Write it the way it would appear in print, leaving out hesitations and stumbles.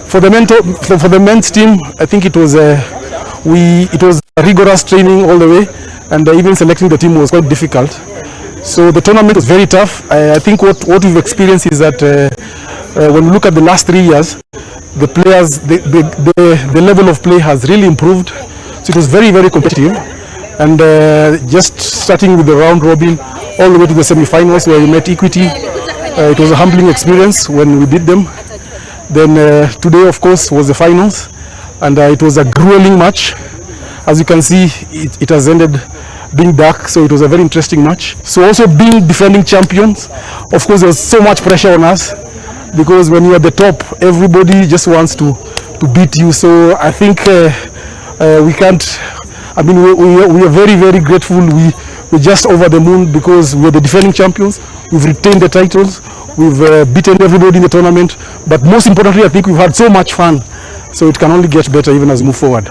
For the men's team, I think it was rigorous training all the way, and even selecting the team was quite difficult. So the tournament was very tough. I think what we've experienced is that when we look at the last 3 years, the players, the level of play has really improved. So it was very, very competitive. And just starting with the round robin, all the way to the semi-finals where we met Equity, it was a humbling experience when we beat them. Then today, of course, was the finals, and it was a grueling match. As you can see, it has ended being dark, so it was a very interesting match. So also being defending champions, of course, there was so much pressure on us, because when you're at the top, everybody just wants to beat you. So I think we can't, I mean, we are very, very grateful. We're just over the moon because we're the defending champions. We've retained the titles. We've beaten everybody in the tournament. But most importantly, I think we've had so much fun. So it can only get better even as we move forward.